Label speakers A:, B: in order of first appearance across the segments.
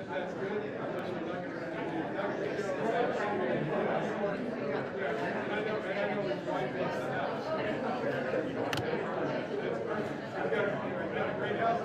A: That's good. I know his wife wants the house. I've got a great house.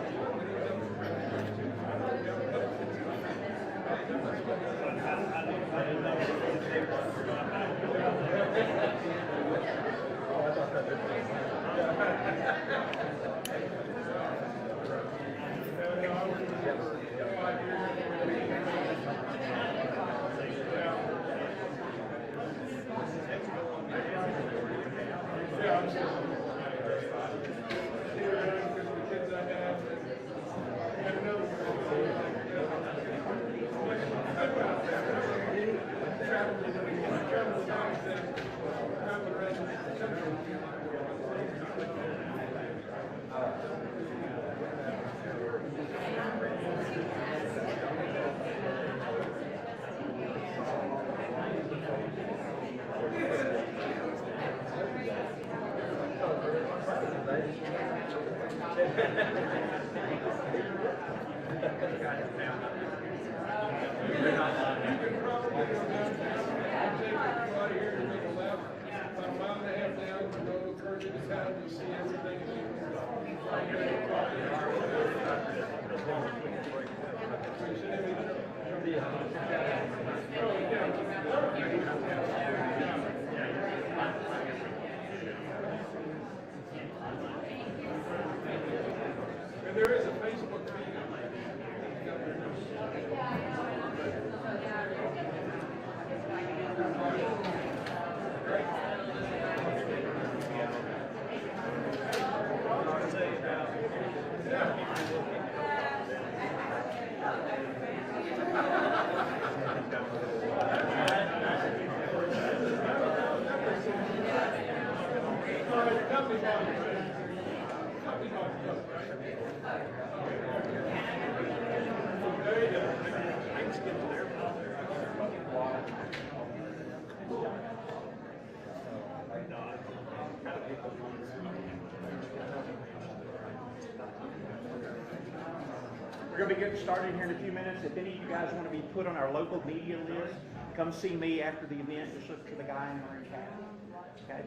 A: And there is a Facebook feed.
B: We're going to be getting started here in a few minutes. If any of you guys want to be put on our local media list, come see me after the event. Just look for the guy in the orange hat. Okay?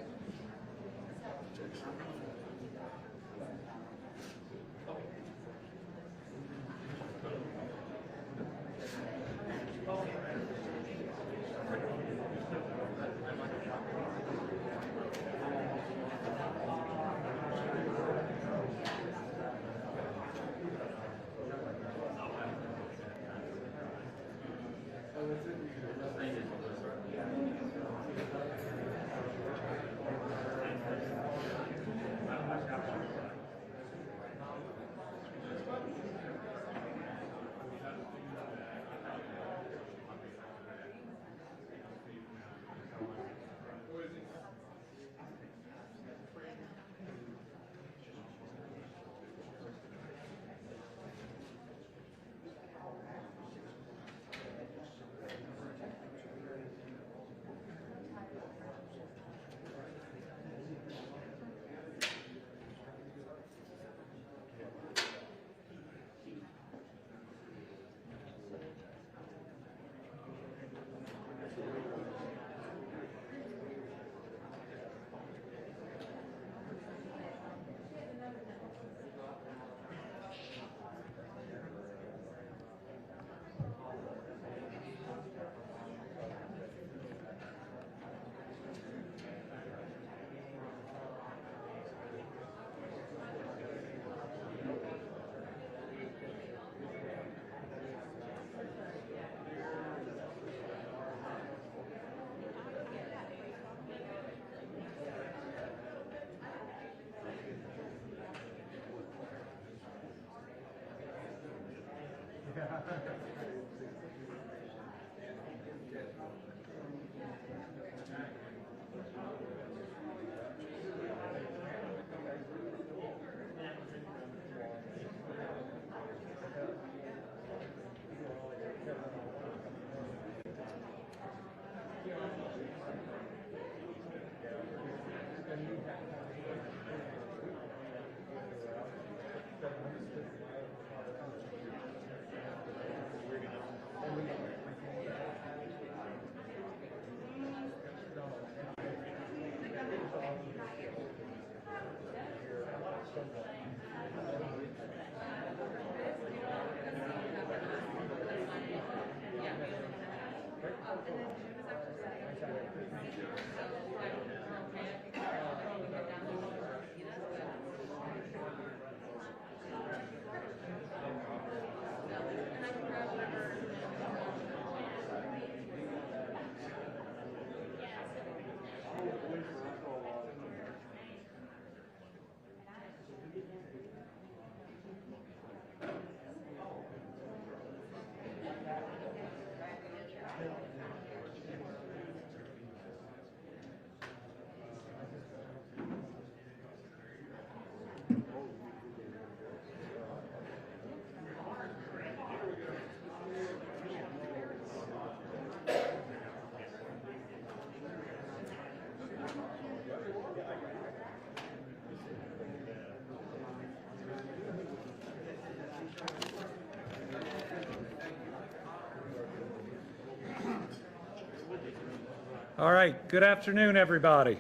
C: All right, good afternoon, everybody.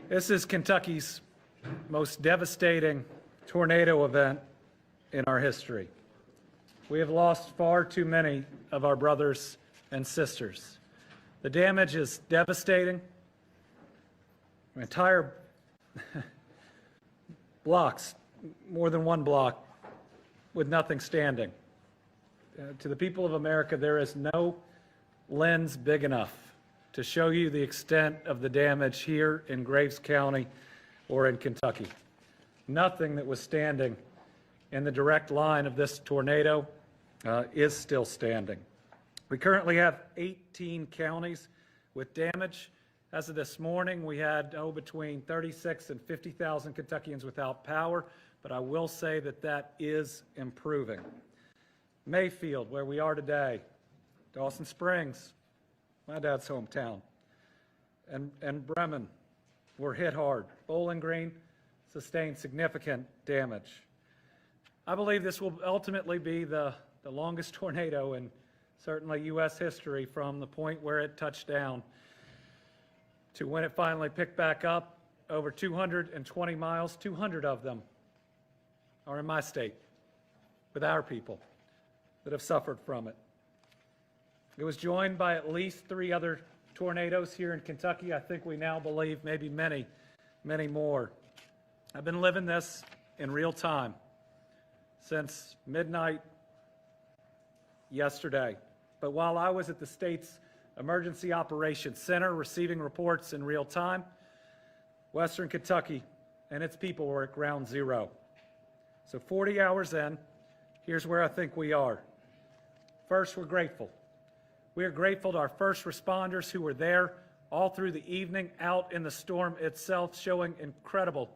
C: This is Kentucky's most devastating tornado event in our history. We have lost far too many of our brothers and sisters. The damage is devastating. Entire blocks, more than one block, with nothing standing. To the people of America, there is no lens big enough to show you the extent of the damage here in Graves County or in Kentucky. Nothing that was standing in the direct line of this tornado is still standing. We currently have 18 counties with damage. As of this morning, we had between 36 and 50,000 Kentuckians without power, but I will say that that is improving. Mayfield, where we are today, Dawson Springs, my dad's hometown, and Bremen were hit hard. Bowling Green sustained significant damage. I believe this will ultimately be the longest tornado in certainly U.S. history, from the point where it touched down to when it finally picked back up. Over 220 miles, 200 of them are in my state with our people that have suffered from it. It was joined by at least 3 other tornadoes here in Kentucky. I think we now believe maybe many, many more. I've been living this in real time since midnight yesterday. But while I was at the state's Emergency Operations Center receiving reports in real time, Western Kentucky and its people were at ground zero. So 40 hours in, here's where I think we are. First, we're grateful. We are grateful to our first responders who were there all through the evening, out in the storm itself, showing incredible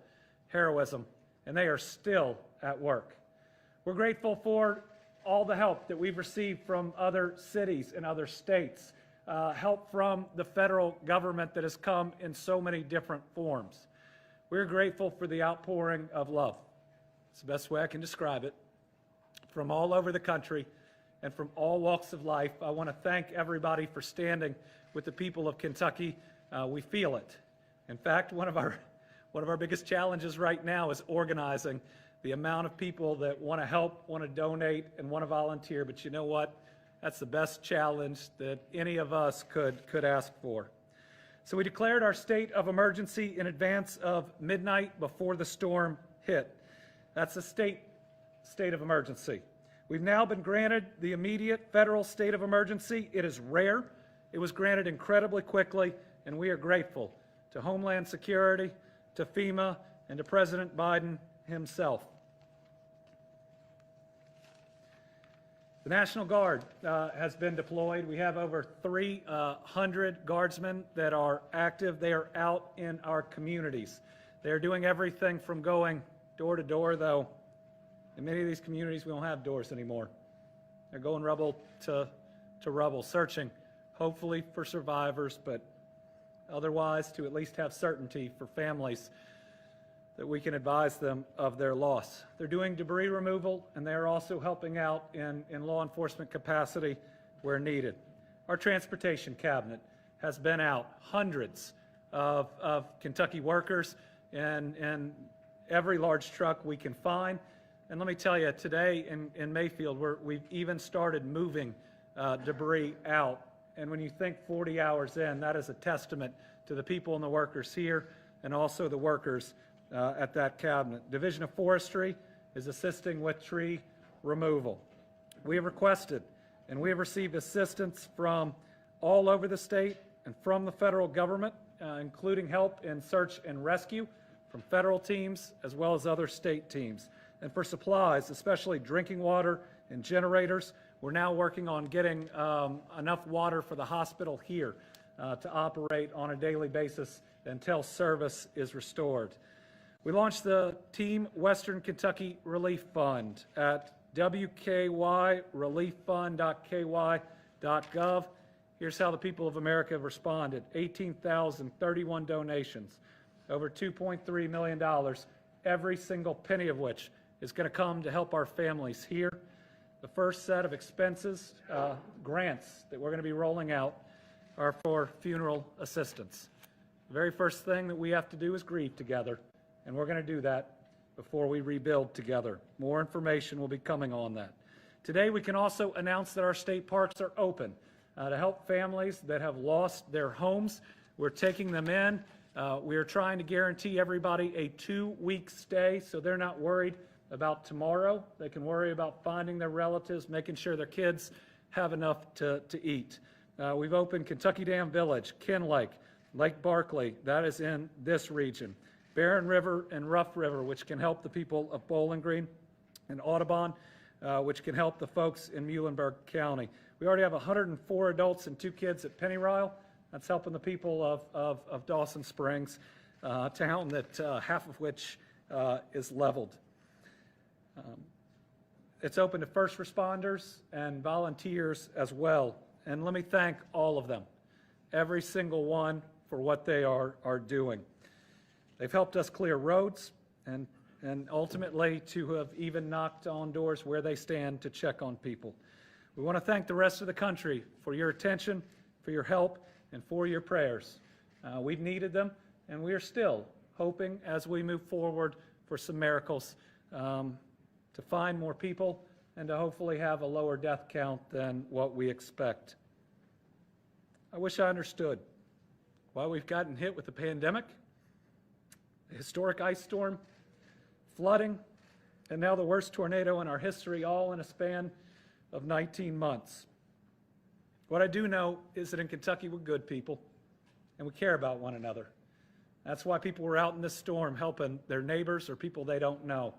C: heroism, and they are still at work. We're grateful for all the help that we've received from other cities and other states, help from the federal government that has come in so many different forms. We're grateful for the outpouring of love. It's the best way I can describe it. From all over the country and from all walks of life, I want to thank everybody for standing with the people of Kentucky. We feel it. In fact, one of our biggest challenges right now is organizing the amount of people that want to help, want to donate, and want to volunteer. But you know what? That's the best challenge that any of us could ask for. So we declared our state of emergency in advance of midnight before the storm hit. That's a state of emergency. We've now been granted the immediate federal state of emergency. It is rare. It was granted incredibly quickly, and we are grateful to Homeland Security, to FEMA, and to President Biden himself. The National Guard has been deployed. We have over 300 guardsmen that are active. They are out in our communities. They are doing everything from going door to door, though in many of these communities we don't have doors anymore. They're going rubble to rubble, searching hopefully for survivors, but otherwise to at least have certainty for families that we can advise them of their loss. They're doing debris removal, and they're also helping out in law enforcement capacity where needed. Our transportation cabinet has been out, hundreds of Kentucky workers in every large truck we can find. And let me tell you, today in Mayfield, we've even started moving debris out. And when you think 40 hours in, that is a testament to the people and the workers here and also the workers at that cabinet. Division of Forestry is assisting with tree removal. We have requested and we have received assistance from all over the state and from the federal government, including help in search and rescue from federal teams as well as other state teams. And for supplies, especially drinking water and generators, we're now working on getting enough water for the hospital here to operate on a daily basis until service is restored. We launched the Team Western Kentucky Relief Fund at wkyrelieffund.ky.gov. Here's how the people of America have responded. 18,031 donations, over $2.3 million, every single penny of which is going to come to help our families here. The first set of expenses, grants that we're going to be rolling out are for funeral assistance. The very first thing that we have to do is grieve together, and we're going to do that before we rebuild together. More information will be coming on that. Today, we can also announce that our state parks are open to help families that have lost their homes. We're taking them in. We are trying to guarantee everybody a 2-week stay so they're not worried about tomorrow. They can worry about finding their relatives, making sure their kids have enough to eat. We've opened Kentucky Dam Village, Ken Lake, Lake Barkley, that is in this region, Barren River and Rough River, which can help the people of Bowling Green, and Audubon, which can help the folks in Muhlenberg County. We already have 104 adults and 2 kids at Pennyrile. That's helping the people of Dawson Springs, a town that half of which is leveled. It's open to first responders and volunteers as well. And let me thank all of them, every single one, for what they are doing. They've helped us clear roads and ultimately to have even knocked on doors where they stand to check on people. We want to thank the rest of the country for your attention, for your help, and for your prayers. We've needed them, and we are still hoping as we move forward for some miracles to find more people and to hopefully have a lower death count than what we expect. I wish I understood why we've gotten hit with the pandemic, a historic ice storm, flooding, and now the worst tornado in our history, all in a span of 19 months. What I do know is that in Kentucky we're good people and we care about one another. That's why people were out in this storm helping their neighbors or people they don't know.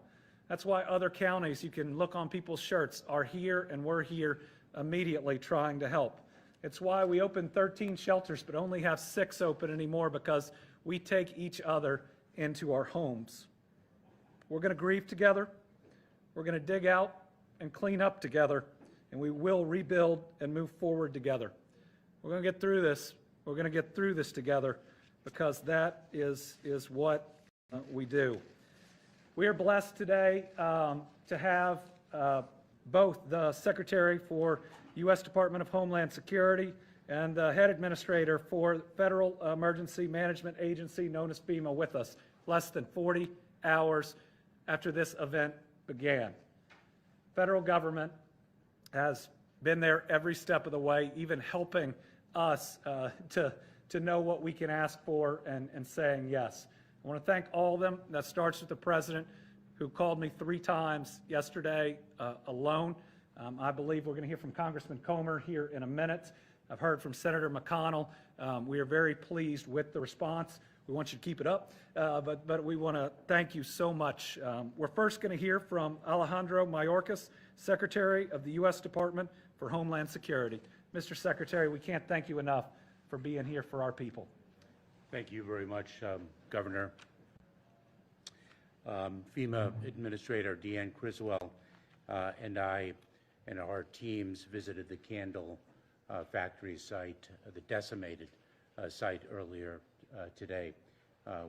C: That's why other counties, you can look on people's shirts, are here and we're here immediately trying to help. It's why we opened 13 shelters but only have 6 open anymore, because we take each other into our homes. We're going to grieve together, we're going to dig out and clean up together, and we will rebuild and move forward together. We're going to get through this. We're going to get through this together, because that is what we do. We are blessed today to have both the Secretary for U.S. Department of Homeland Security and the head administrator for Federal Emergency Management Agency, known as FEMA, with us less than 40 hours after this event began. Federal government has been there every step of the way, even helping us to know what we can ask for and saying yes. I want to thank all of them. That starts with the President, who called me 3 times yesterday alone. I believe we're going to hear from Congressman Comer here in a minute. I've heard from Senator McConnell. We are very pleased with the response. We want you to keep it up, but we want to thank you so much. We're first going to hear from Alejandro Mayorkas, Secretary of the U.S. Department for Homeland Security. Mr. Secretary, we can't thank you enough for being here for our people.
D: Thank you very much, Governor. FEMA Administrator Deanne Criswell and I and our teams visited the Candle factory site, the decimated site, earlier today.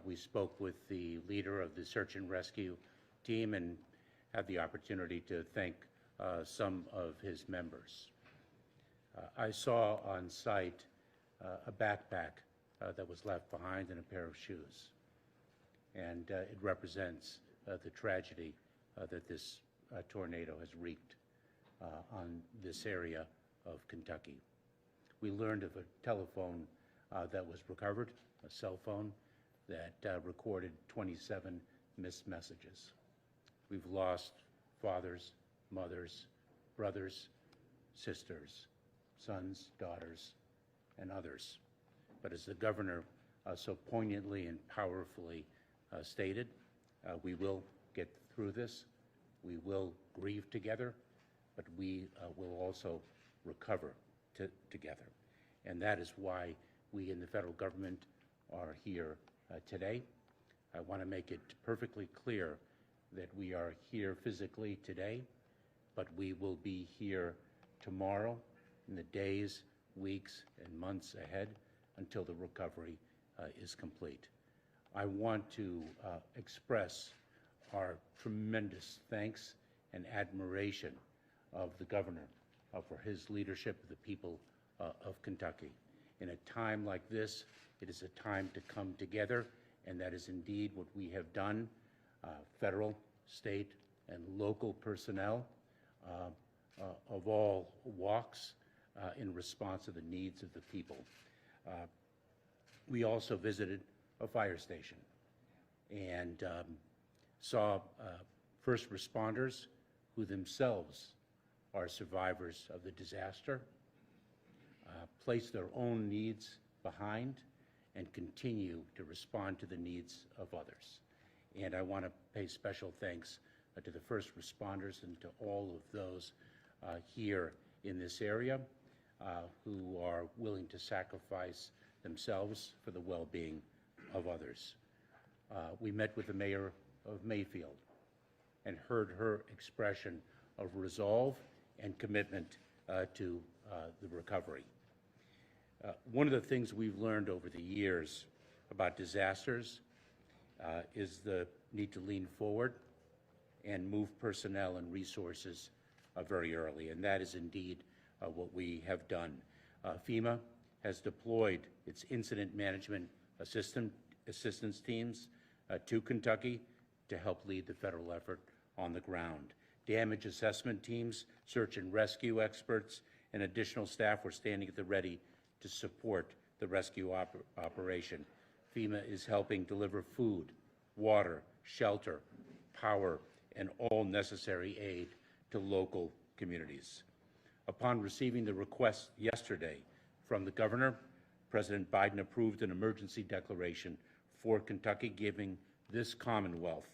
D: We spoke with the leader of the search and rescue team and had the opportunity to thank some of his members. I saw on site a backpack that was left behind and a pair of shoes. And it represents the tragedy that this tornado has wreaked on this area of Kentucky. We learned of a telephone that was recovered, a cell phone that recorded 27 missed messages. We've lost fathers, mothers, brothers, sisters, sons, daughters, and others. But as the governor so poignantly and powerfully stated, we will get through this. We will grieve together, but we will also recover together. And that is why we in the federal government are here today. I want to make it perfectly clear that we are here physically today, but we will be here tomorrow, in the days, weeks, and months ahead until the recovery is complete. I want to express our tremendous thanks and admiration of the governor for his leadership of the people of Kentucky. In a time like this, it is a time to come together, and that is indeed what we have done. Federal, state, and local personnel of all walks in response to the needs of the people. We also visited a fire station and saw first responders who themselves are survivors of the disaster, place their own needs behind, and continue to respond to the needs of others. And I want to pay special thanks to the first responders and to all of those here in this area who are willing to sacrifice themselves for the well-being of others. We met with the mayor of Mayfield and heard her expression of resolve and commitment to the recovery. One of the things we've learned over the years about disasters is the need to lean forward and move personnel and resources very early, and that is indeed what we have done. FEMA has deployed its incident management assistance teams to Kentucky to help lead the federal effort on the ground. Damage assessment teams, search and rescue experts, and additional staff were standing at the ready to support the rescue operation. FEMA is helping deliver food, water, shelter, power, and all necessary aid to local communities. Upon receiving the request yesterday from the governor, President Biden approved an emergency declaration for Kentucky, giving this Commonwealth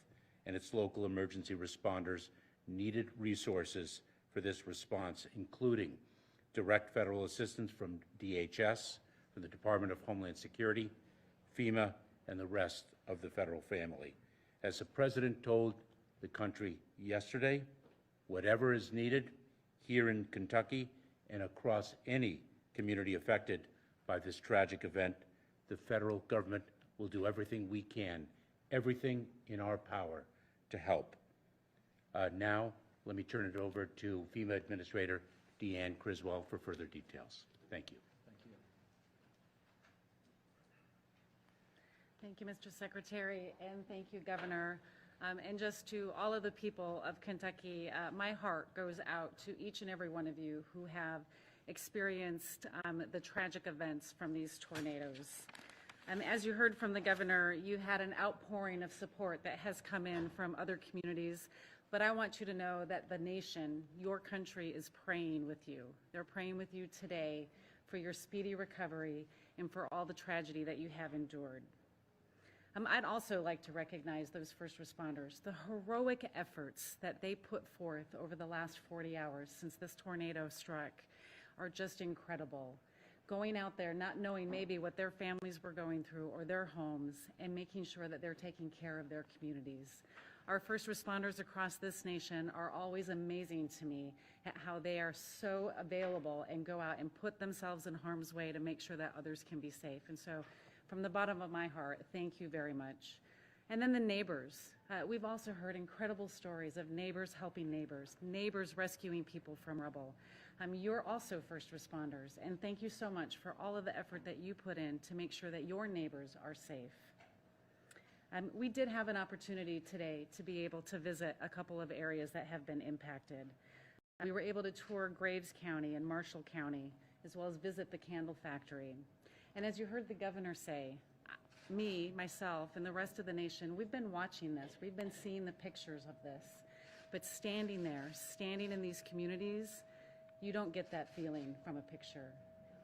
D: and its local emergency responders needed resources for this response, including direct federal assistance from DHS, from the Department of Homeland Security, FEMA, and the rest of the federal family. As the President told the country yesterday, whatever is needed here in Kentucky and across any community affected by this tragic event, the federal government will do everything we can, everything in our power to help. Now, let me turn it over to FEMA Administrator Deanne Criswell for further details. Thank you.
E: Thank you, Mr. Secretary, and thank you, Governor. And just to all of the people of Kentucky, my heart goes out to each and every one of you who have experienced the tragic events from these tornadoes. As you heard from the governor, you had an outpouring of support that has come in from other communities, but I want you to know that the nation, your country, is praying with you. They're praying with you today for your speedy recovery and for all the tragedy that you have endured. I'd also like to recognize those first responders, the heroic efforts that they put forth over the last 40 hours since this tornado struck are just incredible. Going out there, not knowing maybe what their families were going through or their homes, and making sure that they're taking care of their communities. Our first responders across this nation are always amazing to me at how they are so available and go out and put themselves in harm's way to make sure that others can be safe. And so, from the bottom of my heart, thank you very much. And then the neighbors. We've also heard incredible stories of neighbors helping neighbors, neighbors rescuing people from rubble. You're also first responders, and thank you so much for all of the effort that you put in to make sure that your neighbors are safe. We did have an opportunity today to be able to visit a couple of areas that have been impacted. We were able to tour Graves County and Marshall County, as well as visit the candle factory. And as you heard the governor say, me, myself, and the rest of the nation, we've been watching this. We've been seeing the pictures of this. But standing there, standing in these communities, you don't get that feeling from a picture.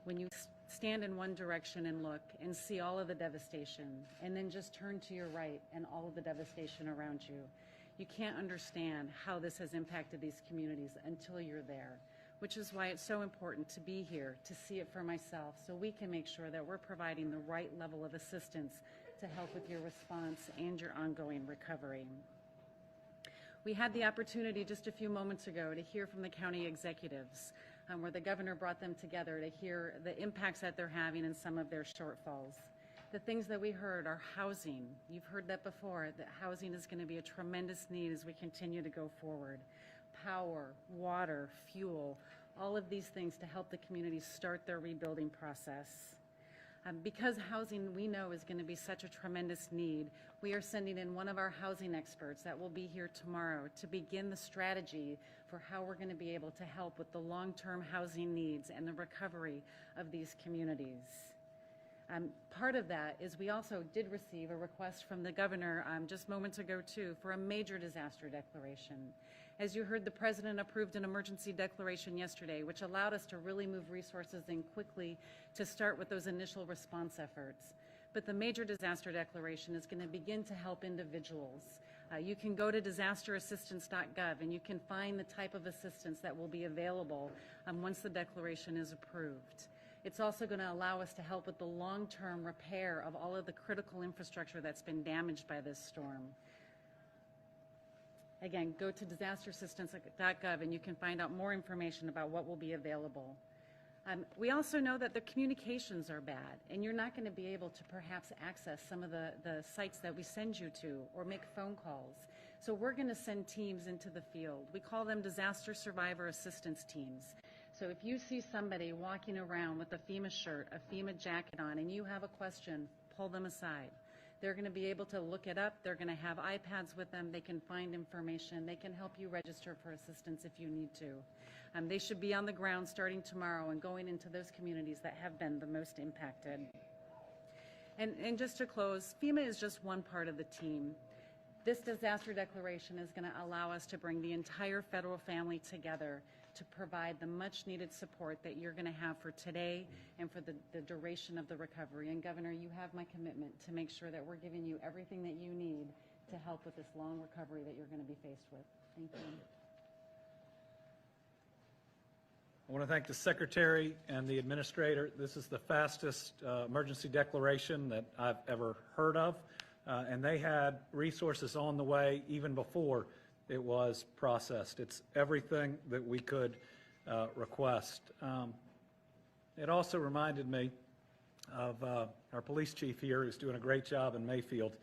E: When you stand in one direction and look and see all of the devastation, and then just turn to your right and all of the devastation around you, you can't understand how this has impacted these communities until you're there, which is why it's so important to be here, to see it for myself, so we can make sure that we're providing the right level of assistance to help with your response and your ongoing recovery. We had the opportunity just a few moments ago to hear from the county executives, where the governor brought them together to hear the impacts that they're having and some of their shortfalls. The things that we heard are housing. You've heard that before, that housing is going to be a tremendous need as we continue to go forward. Power, water, fuel, all of these things to help the communities start their rebuilding process. Because housing, we know, is going to be such a tremendous need, we are sending in one of our housing experts that will be here tomorrow to begin the strategy for how we're going to be able to help with the long-term housing needs and the recovery of these communities. Part of that is we also did receive a request from the governor just moments ago too for a major disaster declaration. As you heard, the president approved an emergency declaration yesterday, which allowed us to really move resources in quickly to start with those initial response efforts. But the major disaster declaration is going to begin to help individuals. You can go to disasterassistance.gov and you can find the type of assistance that will be available once the declaration is approved. It's also going to allow us to help with the long-term repair of all of the critical infrastructure that's been damaged by this storm. Again, go to disasterassistance.gov and you can find out more information about what will be available. We also know that the communications are bad, and you're not going to be able to perhaps access some of the sites that we send you to or make phone calls. So we're going to send teams into the field. We call them disaster survivor assistance teams. So if you see somebody walking around with a FEMA shirt, a FEMA jacket on, and you have a question, pull them aside. They're going to be able to look it up. They're going to have iPads with them. They can find information. They can help you register for assistance if you need to. They should be on the ground starting tomorrow and going into those communities that have been the most impacted. And just to close, FEMA is just one part of the team. This disaster declaration is going to allow us to bring the entire federal family together to provide the much needed support that you're going to have for today and for the duration of the recovery. And Governor, you have my commitment to make sure that we're giving you everything that you need to help with this long recovery that you're going to be faced with. Thank you.
C: I want to thank the Secretary and the Administrator. This is the fastest emergency declaration that I've ever heard of, and they had resources on the way even before it was processed. It's everything that we could request. It also reminded me of our police chief here, who's doing a great job in Mayfield,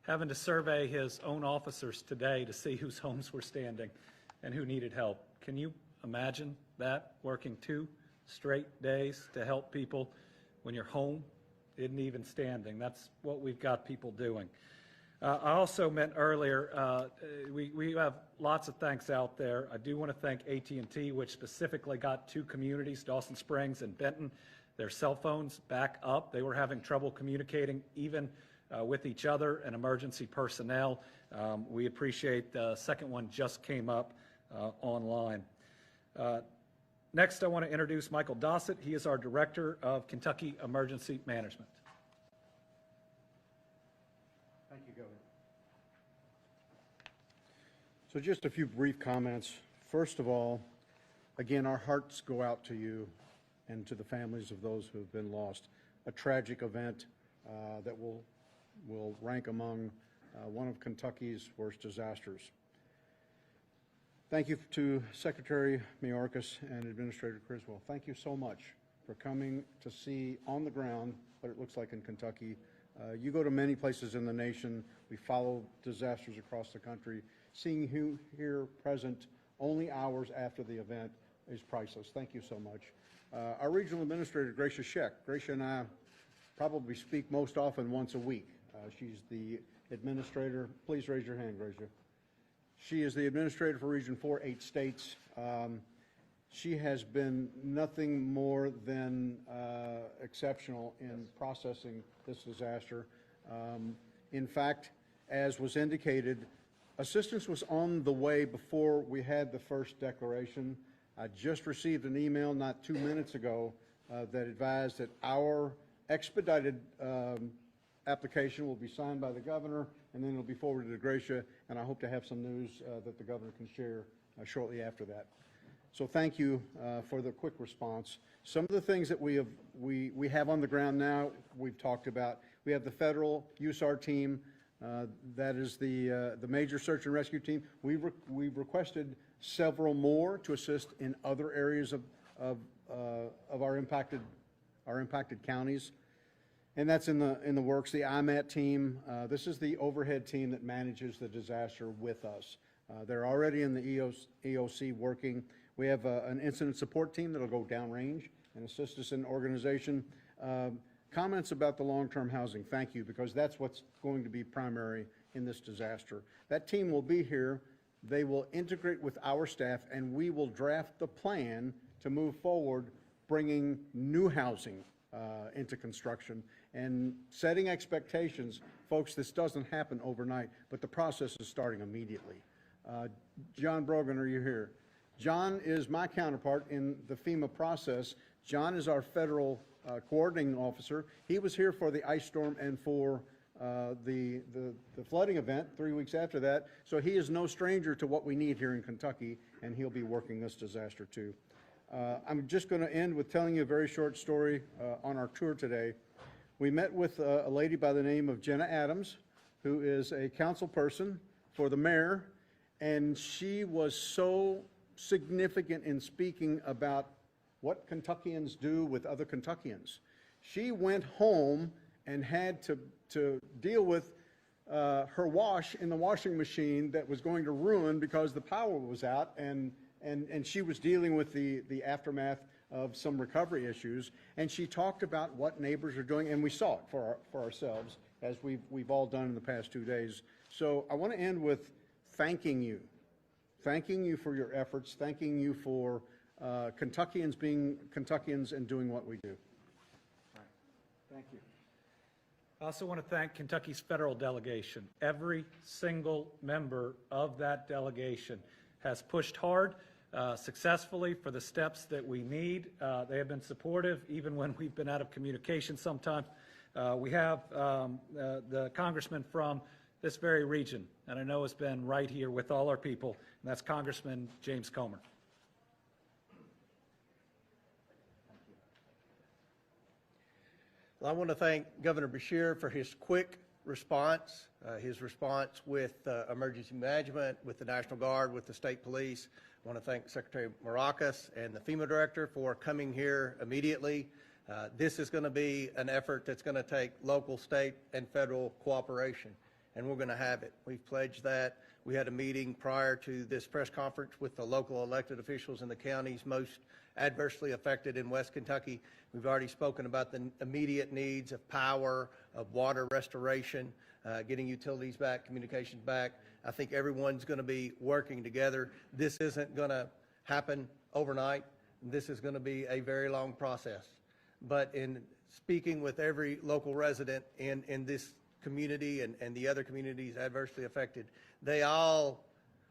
C: having to survey his own officers today to see whose homes were standing and who needed help. Can you imagine that, working 2 straight days to help people when your home isn't even standing? That's what we've got people doing. I also meant earlier, we have lots of thanks out there. I do want to thank AT&T, which specifically got 2 communities, Dawson Springs and Benton, their cell phones back up. They were having trouble communicating even with each other and emergency personnel. We appreciate the second one just came up online. Next, I want to introduce Michael Dossett. He is our Director of Kentucky Emergency Management.
F: Thank you, Governor. So just a few brief comments. First of all, again, our hearts go out to you and to the families of those who have been lost. A tragic event that will rank among one of Kentucky's worst disasters. Thank you to Secretary Mayorkas and Administrator Criswell. Thank you so much for coming to see on the ground what it looks like in Kentucky. You go to many places in the nation. We follow disasters across the country. Seeing you here present only hours after the event is priceless. Thank you so much. Our Regional Administrator, Gracia Scheck. Gracia and I probably speak most often once a week. She's the administrator. Please raise your hand, Gracia. She is the administrator for Region 4, 8 states. She has been nothing more than exceptional in processing this disaster. In fact, as was indicated, assistance was on the way before we had the first declaration. I just received an email not 2 minutes ago that advised that our expedited application will be signed by the governor, and then it'll be forwarded to Gracia, and I hope to have some news that the governor can share shortly after that. So thank you for the quick response. Some of the things that we have on the ground now, we've talked about. We have the federal USAR team. That is the major search and rescue team. We've requested several more to assist in other areas of our impacted counties, and that's in the works. The IMAT team. This is the overhead team that manages the disaster with us. They're already in the EOC working. We have an incident support team that'll go downrange and assist us in organization. Comments about the long-term housing, thank you, because that's what's going to be primary in this disaster. That team will be here. They will integrate with our staff, and we will draft the plan to move forward, bringing new housing into construction and setting expectations. Folks, this doesn't happen overnight, but the process is starting immediately. John Brogan, are you here? John is my counterpart in the FEMA process. John is our federal coordinating officer. He was here for the ice storm and for the flooding event 3 weeks after that. So he is no stranger to what we need here in Kentucky, and he'll be working this disaster too. I'm just going to end with telling you a very short story on our tour today. We met with a lady by the name of Jenna Adams, who is a council person for the mayor, and she was so significant in speaking about what Kentuckians do with other Kentuckians. She went home and had to deal with her wash in the washing machine that was going to ruin because the power was out, and she was dealing with the aftermath of some recovery issues. And she talked about what neighbors are doing, and we saw it for ourselves, as we've all done in the past 2 days. So I want to end with thanking you for your efforts, thanking you for Kentuckians being Kentuckians and doing what we do. All right. Thank you.
C: I also want to thank Kentucky's federal delegation. Every single member of that delegation has pushed hard, successfully for the steps that we need. They have been supportive even when we've been out of communication sometimes. We have the congressman from this very region, and I know has been right here with all our people, and that's Congressman James Comer.
G: Well, I want to thank Governor Beshear for his quick response, with emergency management, with the National Guard, with the state police. I want to thank Secretary Maracas and the FEMA director for coming here immediately. This is going to be an effort that's going to take local, state, and federal cooperation, and we're going to have it. We've pledged that. We had a meeting prior to this press conference with the local elected officials in the counties most adversely affected in West Kentucky. We've already spoken about the immediate needs of power, of water restoration, getting utilities back, communications back. I think everyone's going to be working together. This isn't going to happen overnight. This is going to be a very long process. But in speaking with every local resident in this community and the other communities adversely affected, they all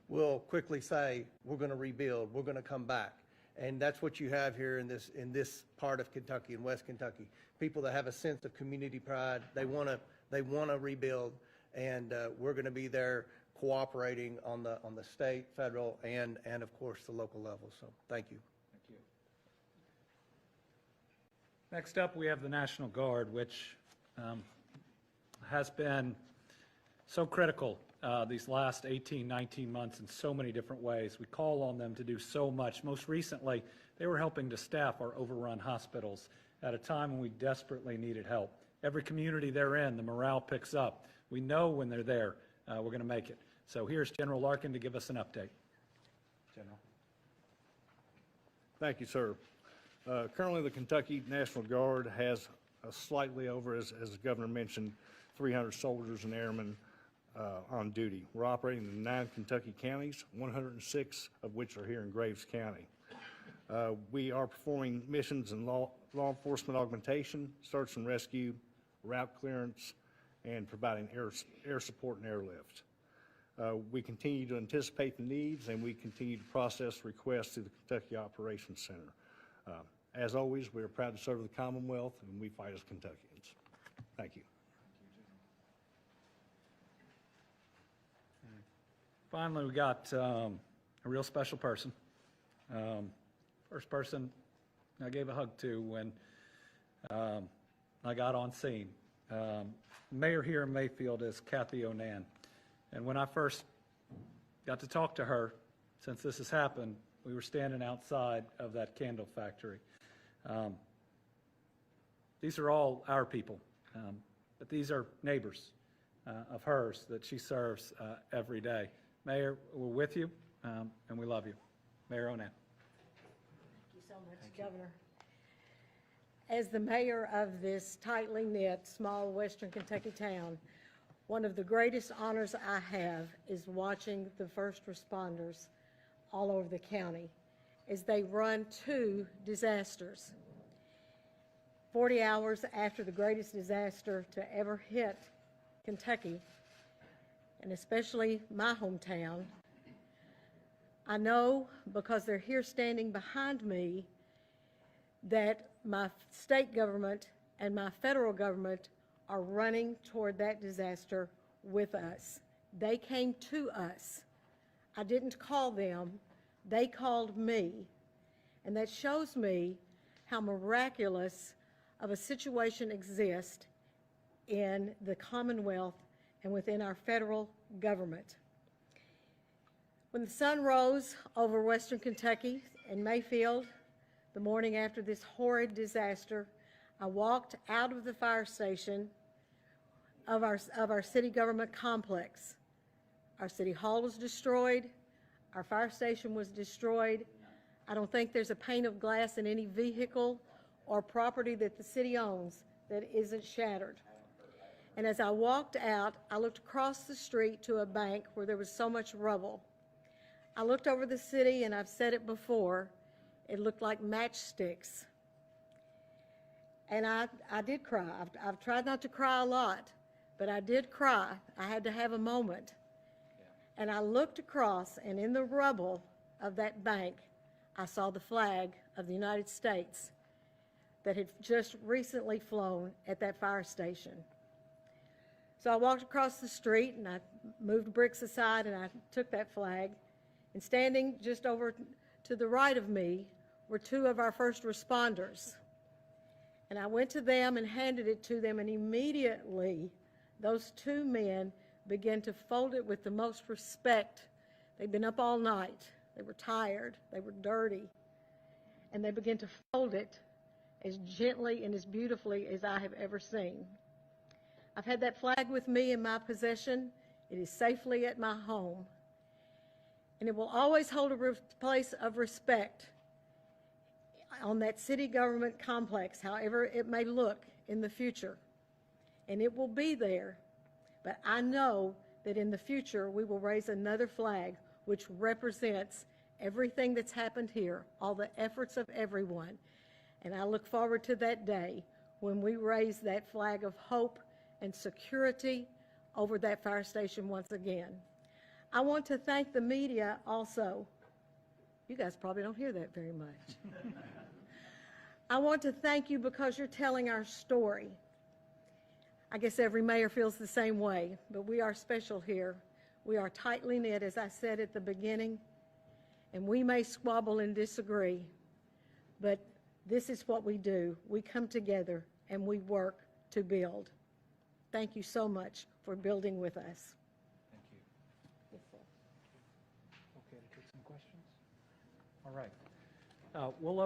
G: will quickly say, we're going to rebuild, we're going to come back. And that's what you have here in this part of Kentucky, in West Kentucky. People that have a sense of community pride, they want to rebuild, and we're going to be there cooperating on the state, federal, and of course the local level. So thank you.
C: Thank you. Next up, we have the National Guard, which has been so critical these last 18, 19 months in so many different ways. We call on them to do so much. Most recently, they were helping to staff our overrun hospitals at a time when we desperately needed help. Every community they're in, the morale picks up. We know when they're there, we're going to make it. So here's General Larkin to give us an update. General.
H: Thank you, sir. Currently, the Kentucky National Guard has slightly over, as the governor mentioned, 300 soldiers and airmen on duty. We're operating in 9 Kentucky counties, 106 of which are here in Graves County. We are performing missions in law enforcement augmentation, search and rescue, route clearance, and providing air support and airlift. We continue to anticipate the needs, and we continue to process requests through the Kentucky Operations Center. As always, we are proud to serve the Commonwealth, and we fight as Kentuckians. Thank you.
C: Finally, we got a real special person. First person I gave a hug to when I got on scene. Mayor here in Mayfield is Kathy Onan. And when I first got to talk to her, since this has happened, we were standing outside of that candle factory. These are all our people, but these are neighbors of hers that she serves every day. Mayor, we're with you, and we love you. Mayor Onan.
I: Thank you so much, Governor. As the mayor of this tightly knit, small Western Kentucky town, one of the greatest honors I have is watching the first responders all over the county as they run to disasters. 40 hours after the greatest disaster to ever hit Kentucky, and especially my hometown, I know, because they're here standing behind me, that my state government and my federal government are running toward that disaster with us. They came to us. I didn't call them, they called me. And that shows me how miraculous of a situation exists in the Commonwealth and within our federal government. When the sun rose over Western Kentucky and Mayfield, the morning after this horrid disaster, I walked out of the fire station of our city government complex. Our city hall was destroyed. Our fire station was destroyed. I don't think there's a pane of glass in any vehicle or property that the city owns that isn't shattered. And as I walked out, I looked across the street to a bank where there was so much rubble. I looked over the city, and I've said it before, it looked like matchsticks. And I did cry. I've tried not to cry a lot, but I did cry. I had to have a moment. And I looked across, and in the rubble of that bank, I saw the flag of the United States that had just recently flown at that fire station. So I walked across the street, and I moved bricks aside, and I took that flag. And standing just over to the right of me were two of our first responders. And I went to them and handed it to them, and immediately those two men began to fold it with the most respect. They'd been up all night. They were tired. They were dirty. And they began to fold it as gently and as beautifully as I have ever seen. I've had that flag with me in my possession. It is safely at my home. And it will always hold a place of respect on that city government complex, however it may look in the future. And it will be there. But I know that in the future we will raise another flag which represents everything that's happened here, all the efforts of everyone. And I look forward to that day when we raise that flag of hope and security over that fire station once again. I want to thank the media also. You guys probably don't hear that very much. I want to thank you because you're telling our story. I guess every mayor feels the same way, but we are special here. We are tightly knit, as I said at the beginning, and we may squabble and disagree, but this is what we do. We come together and we work to build. Thank you so much for building with us.
C: Thank you. Yes, sir. Okay to take some questions? All right. We'll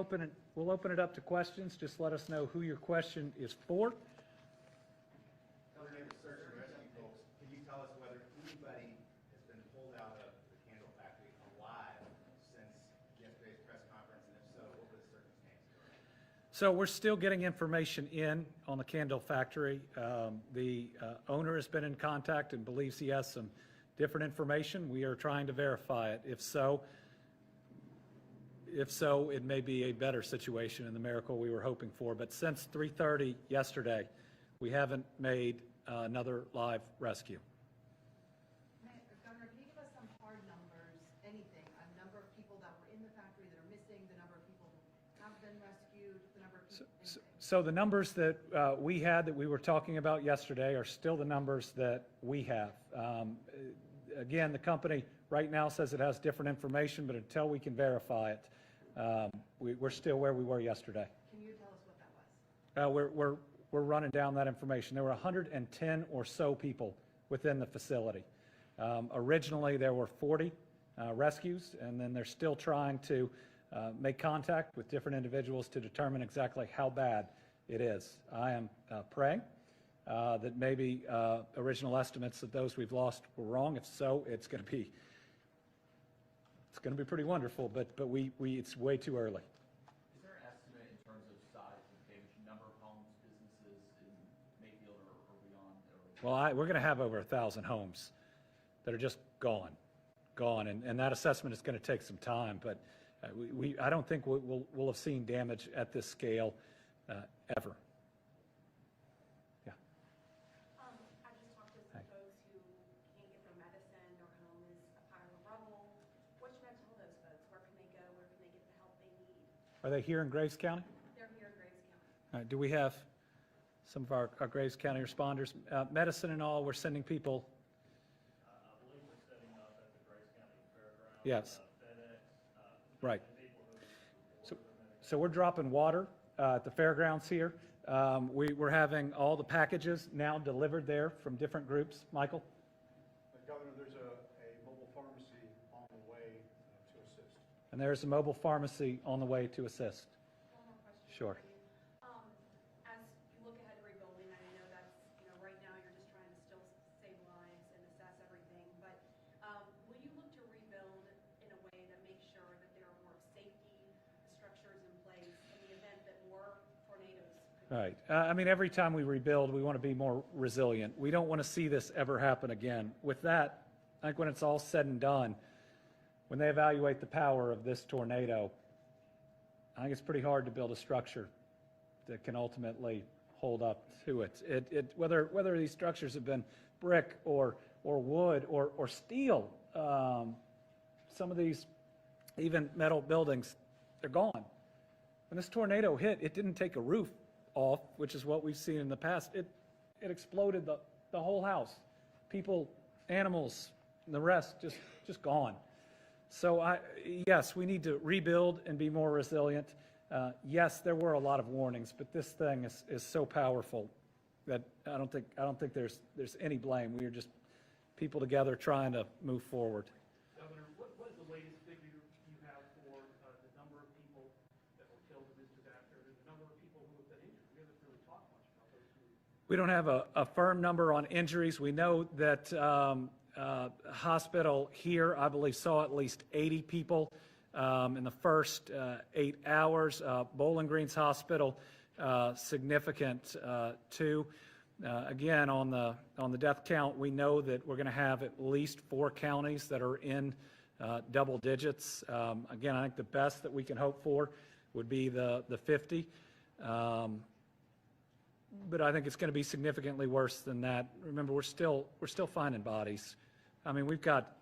C: open it up to questions. Just let us know who your question is for.
J: Governor, the search and rescue folks, can you tell us whether anybody has been pulled out of the candle factory alive since yesterday's press conference, and if so, what were the circumstances?
C: So we're still getting information in on the candle factory. The owner has been in contact and believes he has some different information. We are trying to verify it. If so, it may be a better situation and the miracle we were hoping for. But since 3:30 yesterday, we haven't made another live rescue.
K: Governor, can you give us some hard numbers, anything, a number of people that were in the factory that are missing, the number of people who have been rescued, the number of people, anything?
C: So the numbers that we had that we were talking about yesterday are still the numbers that we have. Again, the company right now says it has different information, but until we can verify it, we're still where we were yesterday.
K: Can you tell us what that was?
C: We're running down that information. There were 110 or so people within the facility. Originally, there were 40 rescues, and then they're still trying to make contact with different individuals to determine exactly how bad it is. I am praying that maybe original estimates of those we've lost were wrong. If so, it's going to be pretty wonderful, but it's way too early.
L: Is there an estimate in terms of size of damage, number of homes, businesses in Mayfield or beyond?
C: Well, we're going to have over 1,000 homes that are just gone, and that assessment is going to take some time, but I don't think we'll have seen damage at this scale ever. Yeah.
K: I just talked to some folks who can't get their medicine, their home is a pile of rubble. What should I tell those folks? Where can they go? Where can they get the help they need?
C: Are they here in Graves County?
K: They're here in Graves County.
C: Do we have some of our Graves County responders? Medicine and all, we're sending people.
H: I believe we're setting up at the Grace County Fairgrounds.
C: Yes.
H: FedEx.
C: Right. So we're dropping water at the fairgrounds here. We're having all the packages now delivered there from different groups. Michael?
F: Governor, there's a mobile pharmacy on the way to assist.
C: And there's a mobile pharmacy on the way to assist.
K: One more question.
C: Sure.
K: for you. As you look ahead to rebuilding, I know that's, right now you're just trying to still save lives and assess everything, but will you look to rebuild in a way that makes sure that there are more safety structures in place in the event that more tornadoes could
C: Right. Every time we rebuild, we want to be more resilient. We don't want to see this ever happen again. With that, I think when it's all said and done, when they evaluate the power of this tornado, I think it's pretty hard to build a structure that can ultimately hold up to it. Whether these structures have been brick or wood or steel, some of these even metal buildings, they're gone. When this tornado hit, it didn't take a roof off, which is what we've seen in the past. It exploded the whole house. People, animals, and the rest just gone. So yes, we need to rebuild and be more resilient. Yes, there were a lot of warnings, but this thing is so powerful that I don't think there's any blame. We are just people together trying to move forward.
B: Governor, what is the latest figure you have for the number of people that were killed in this disaster and the number of people who have been injured? We haven't really talked much about those two.
C: We don't have a firm number on injuries. We know that hospital here, I believe, saw at least 80 people in the first 8 hours. Bowling Green's hospital, significant too. Again, on the death count, we know that we're going to have at least 4 counties that are in double digits. Again, I think the best that we can hope for would be the 50. But I think it's going to be significantly worse than that. Remember, we're still finding bodies. We've got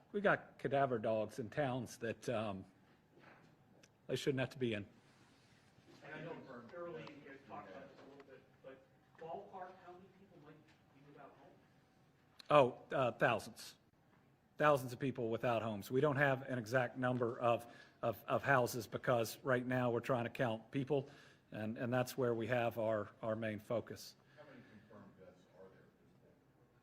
C: cadaver dogs in towns that they shouldn't have to be in.
B: And I know early you guys talked about this a little bit, but ballpark, how many people might be without homes?
C: Thousands of people without homes. We don't have an exact number of houses because right now we're trying to count people, and that's where we have our main focus.
J: How many confirmed deaths are there at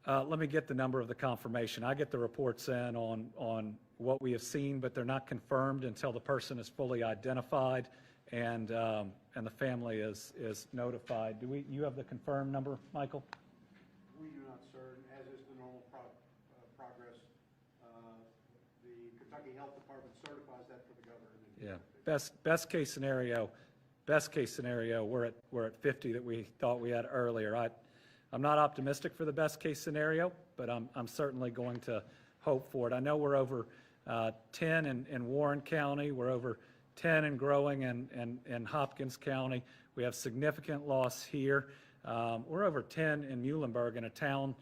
J: this point?
C: Let me get the number of the confirmation. I get the reports in on what we have seen, but they're not confirmed until the person is fully identified and the family is notified. You have the confirmed number, Michael?
F: We do not, sir, and as is the normal progress. The Kentucky Health Department certifies that for the governor.
C: Yeah. Best case scenario, best case scenario, we're at 50 that we thought we had earlier. I'm not optimistic for the best case scenario, but I'm certainly going to hope for it. I know we're over 10 in Warren County. We're over 10 and growing in Hopkins County. We have significant loss here. We're over 10 in Muhlenberg, in a town,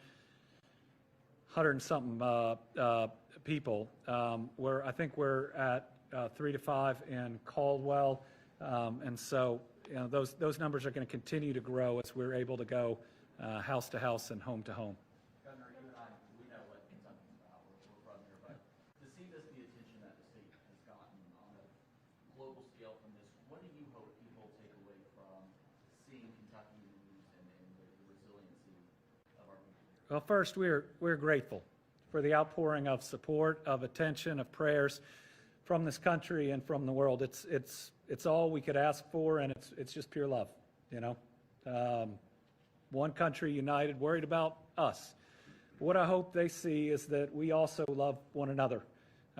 C: 100 and something people. I think we're at 3 to 5 in Caldwell. And so, those numbers are going to continue to grow as we're able to go house to house and home to home.
L: Governor, you and I, we know what Kentucky's about. We're from here, but to see the attention that the state has gotten on a global scale from this, what do you hope people take away from seeing Kentucky news and the resiliency of our people here?
C: Well, first, we're grateful for the outpouring of support, of attention, of prayers from this country and from the world. It's all we could ask for, and it's just pure love, one country united, worried about us. What I hope they see is that we also love one another.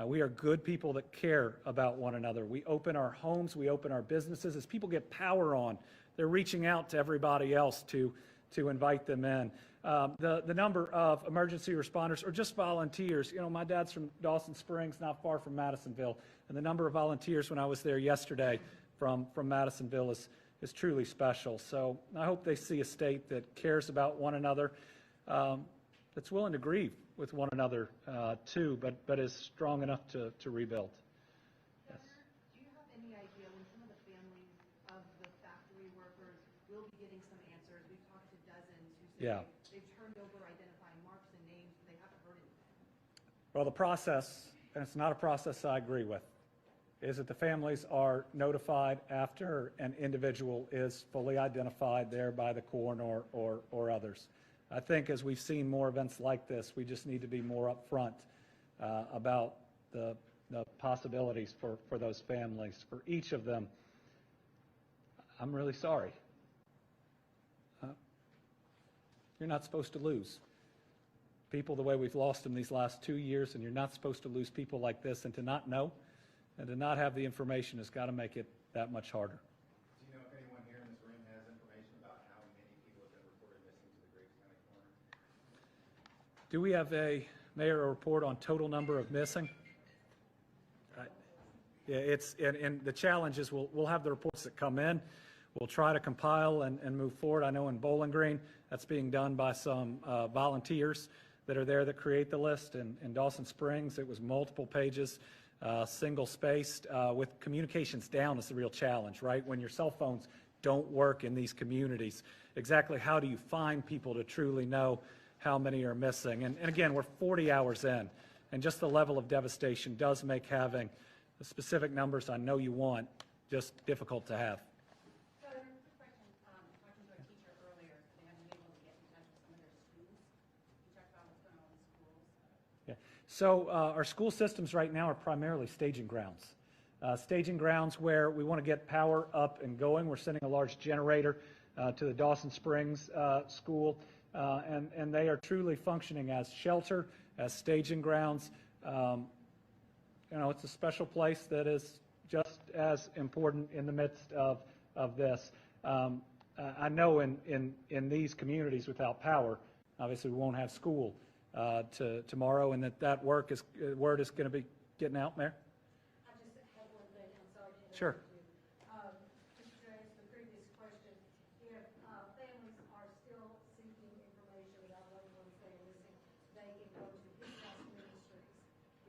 C: We are good people that care about one another. We open our homes, we open our businesses. As people get power on, they're reaching out to everybody else to invite them in. The number of emergency responders or just volunteers, my dad's from Dawson Springs, not far from Madisonville, and the number of volunteers when I was there yesterday from Madisonville is truly special. So I hope they see a state that cares about one another, that's willing to grieve with one another too, but is strong enough to rebuild. Yes.
K: Do you have any idea when some of the families of the factory workers will be getting some answers? We've talked to dozens who say they've turned over identifying marks and names, but they haven't heard anything.
C: Well, the process, and it's not a process I agree with, is that the families are notified after an individual is fully identified there by the coroner or others. I think as we've seen more events like this, we just need to be more upfront about the possibilities for those families. For each of them, I'm really sorry. You're not supposed to lose people the way we've lost them these last 2 years, and you're not supposed to lose people like this, and to not know and to not have the information has got to make it that much harder.
J: Do you know if anyone here in this room has information about how many people have been reported missing to the Graves County coroner?
C: Do we have a report on total number of missing? Yeah, and the challenge is we'll have the reports that come in. We'll try to compile and move forward. I know in Bowling Green, that's being done by some volunteers that are there that create the list. In Dawson Springs, it was multiple pages, single-spaced, with communications down is the real challenge, right? When your cell phones don't work in these communities, exactly how do you find people to truly know how many are missing? And again, we're 40 hours in, and just the level of devastation does make having the specific numbers I know you want just difficult to have.
K: So, quick question, talking to a teacher earlier, they haven't been able to get in touch with some of their schools. You talked about what's going on in schools.
C: Yeah. So our school systems right now are primarily staging grounds. Staging grounds where we want to get power up and going. We're sending a large generator to the Dawson Springs school, and they are truly functioning as shelter, as staging grounds. It's a special place that is just as important in the midst of this. I know in these communities without power, obviously we won't have school tomorrow, and that word is going to be getting out there.
I: I just had one thing, I'm sorry to interrupt
C: Sure.
I: you. Just to answer the previous question, if families are still seeking information about loved ones that are missing, they can go to His House Ministries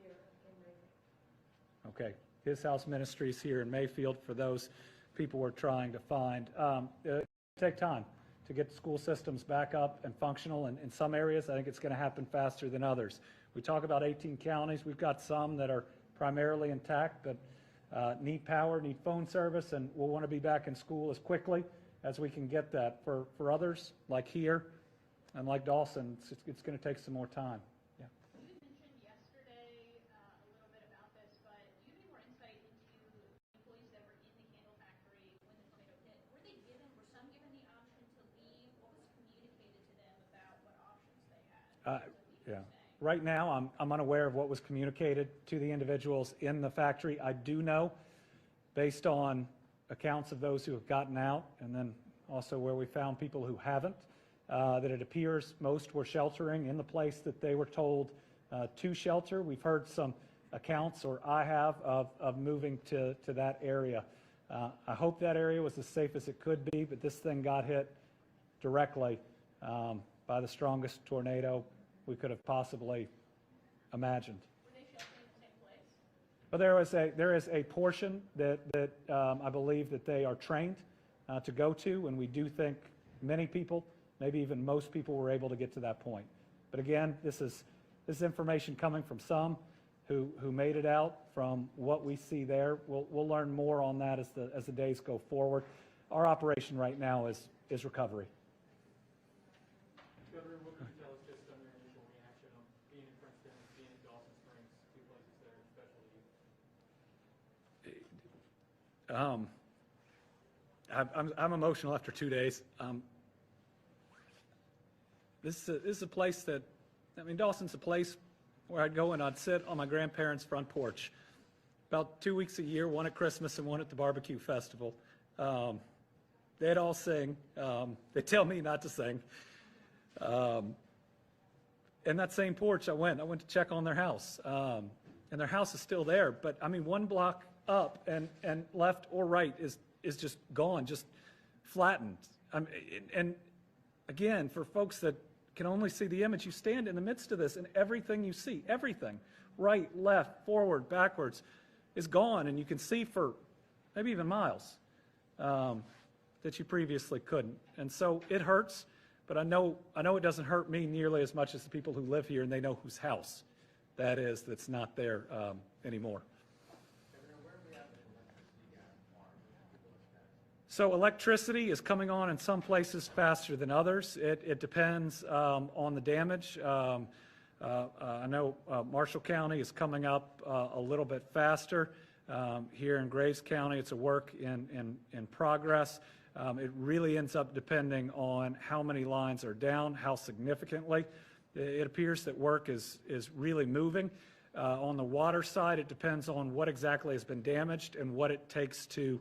I: here in Mayfield.
C: Okay. His House Ministries here in Mayfield for those people we're trying to find. It'll take time to get school systems back up and functional. And in some areas, I think it's going to happen faster than others. We talk about 18 counties. We've got some that are primarily intact, but need power, need phone service, and we'll want to be back in school as quickly as we can get that. For others, like here and like Dawson, it's going to take some more time. Yeah.
K: You mentioned yesterday a little bit about this, but do you have any more insight into the employees that were in the candle factory when the tornado hit? Were some given the option to leave? What was communicated to them about what options they had?
C: Yeah. Right now, I'm unaware of what was communicated to the individuals in the factory. I do know, based on accounts of those who have gotten out, and then also where we found people who haven't, that it appears most were sheltering in the place that they were told to shelter. We've heard some accounts, or I have, of moving to that area. I hope that area was as safe as it could be, but this thing got hit directly by the strongest tornado we could have possibly imagined.
K: Were they sheltering in the same place?
C: But there is a portion that I believe that they are trained to go to, and we do think many people, maybe even most people, were able to get to that point. But again, this is information coming from some who made it out. From what we see there, we'll learn more on that as the days go forward. Our operation right now is recovery.
A: Governor, what can you tell us just on your initial reaction of being in Princeton, being in Dawson Springs, two places that are especially?
C: I'm emotional after 2 days. This is a place that, Dawson's a place where I'd go and I'd sit on my grandparents' front porch about 2 weeks a year, one at Christmas and one at the barbecue festival. They'd all sing. They tell me not to sing. And that same porch I went to check on their house. And their house is still there, but 1 block up and left or right is just gone, just flattened. And again, for folks that can only see the image, you stand in the midst of this and everything you see, everything, right, left, forward, backwards, is gone, and you can see for maybe even miles that you previously couldn't. And so it hurts, but I know it doesn't hurt me nearly as much as the people who live here, and they know whose house that is that's not there anymore. So electricity is coming on in some places faster than others. It depends on the damage. I know Marshall County is coming up a little bit faster. Here in Graves County, it's a work in progress. It really ends up depending on how many lines are down, how significantly. It appears that work is really moving. On the water side, it depends on what exactly has been damaged and what it takes to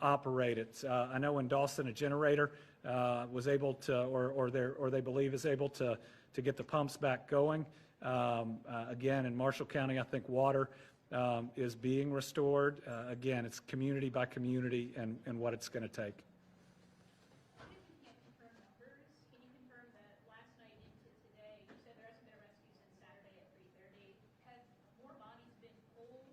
C: operate it. I know in Dawson, a generator was able to, or they believe is able to get the pumps back going. Again, in Marshall County, I think water is being restored. Again, it's community by community and what it's going to take.
K: Even if you can't confirm numbers, can you confirm that last night into today, you said there hasn't been a rescue since Saturday at 3:30. Have more bodies been pulled,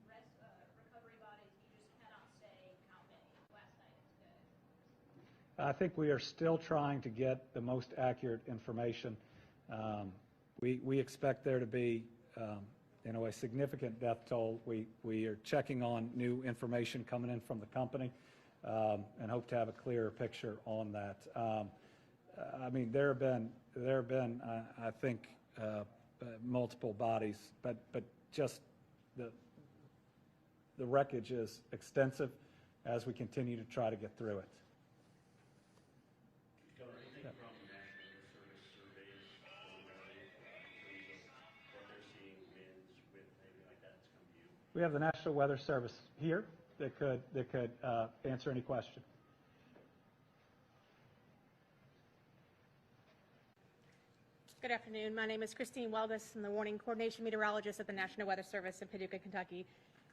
K: recovery bodies? You just cannot say how many last night and today.
C: I think we are still trying to get the most accurate information. We expect there to be a significant death toll. We are checking on new information coming in from the company and hope to have a clearer picture on that. There have been I think multiple bodies, but just the wreckage is extensive as we continue to try to get through it.
M: Anything from the National Weather Service surveys preliminarily in terms of what they're seeing, winds, wind, anything like that that's come to you?
C: We have the National Weather Service here that could answer any question.
K: Good afternoon. My name is Christine Welgus. I'm the Warning Coordination Meteorologist at the National Weather Service in Paducah, Kentucky.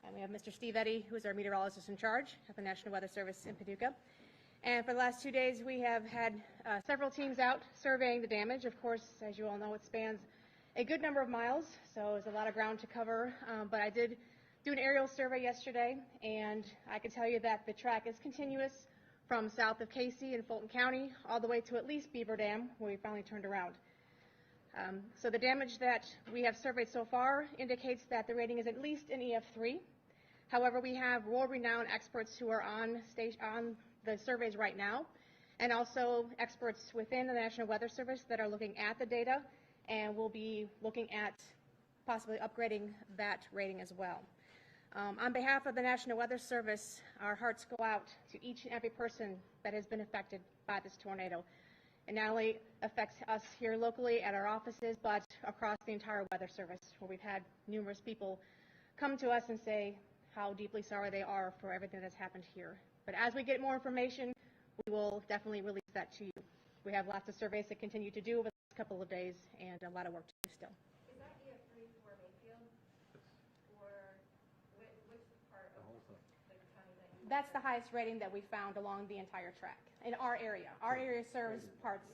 K: And we have Mr. Steve Eddy, who is our meteorologist in charge at the National Weather Service in Paducah. And for the last 2 days, we have had several teams out surveying the damage. Of course, as you all know, it spans a good number of miles, so there's a lot of ground to cover. But I did do an aerial survey yesterday, and I can tell you that the track is continuous from south of Casey in Fulton County all the way to at least Beaver Dam, where we finally turned around. So the damage that we have surveyed so far indicates that the rating is at least an EF3. However, we have world-renowned experts who are on the surveys right now, and also experts within the National Weather Service that are looking at the data, and will be looking at possibly upgrading that rating as well. On behalf of the National Weather Service, our hearts go out to each and every person that has been affected by this tornado. It not only affects us here locally at our offices, but across the entire Weather Service, where we've had numerous people come to us and say how deeply sorry they are for everything that's happened here. But as we get more information, we will definitely release that to you. We have lots of surveys to continue to do over the next couple of days and a lot of work to do still.
N: Is that EF3 for Mayfield? Or which part of the county that you?
K: That's the highest rating that we found along the entire track in our area. Our area serves parts,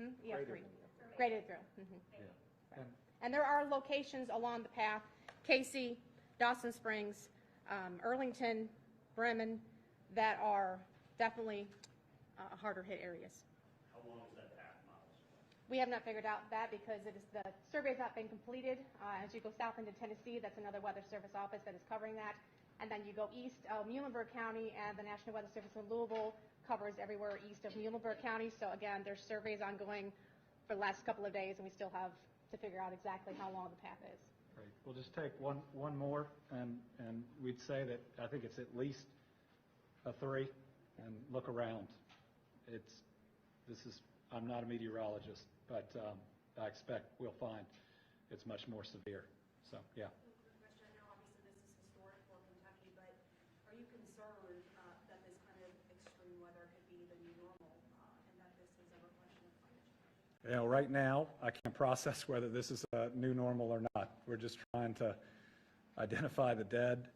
K: EF3, graded through. Right. And there are locations along the path, Casey, Dawson Springs, Earlington, Bremen, that are definitely harder hit areas.
M: How long is that path, miles?
K: We have not figured out that because the survey has not been completed. As you go south into Tennessee, that's another Weather Service office that is covering that. And then you go east of Muhlenberg County, and the National Weather Service in Louisville covers everywhere east of Muhlenberg County. So again, there's surveys ongoing for the last couple of days, and we still have to figure out exactly how long the path is.
C: Great. We'll just take one more, and we'd say that I think it's at least a 3, and look around. I'm not a meteorologist, but I expect we'll find it's much more severe. So, yeah.
K: Question. I know obviously this is historic for Kentucky, but are you concerned that this kind of extreme weather could be the new normal and that this is a reflection of climate change?
C: You know, right now, I can't process whether this is a new normal or not. We're just trying to identify the dead,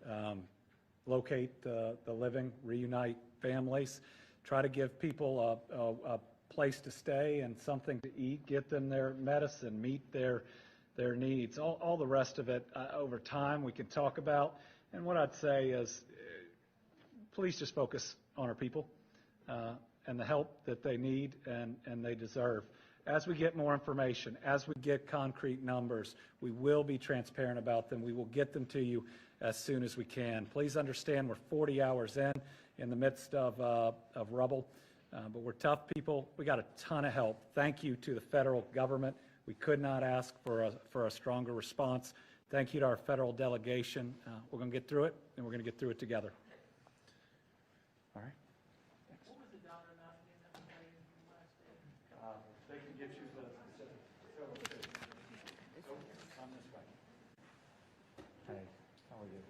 C: locate the living, reunite families, try to give people a place to stay and something to eat, get them their medicine, meet their needs. All the rest of it, over time, we can talk about. And what I'd say is, please just focus on our people and the help that they need and they deserve. As we get more information, as we get concrete numbers, we will be transparent about them. We will get them to you as soon as we can. Please understand we're 40 hours in the midst of rubble, but we're tough people. We got a ton of help. Thank you to the federal government. We could not ask for a stronger response. Thank you to our federal delegation. We're going to get through it, and we're going to get through it together. All right.
A: What was the dollar amount again that was raised in the last day?
C: They can get you the specific. Come this way. Hey, how are you?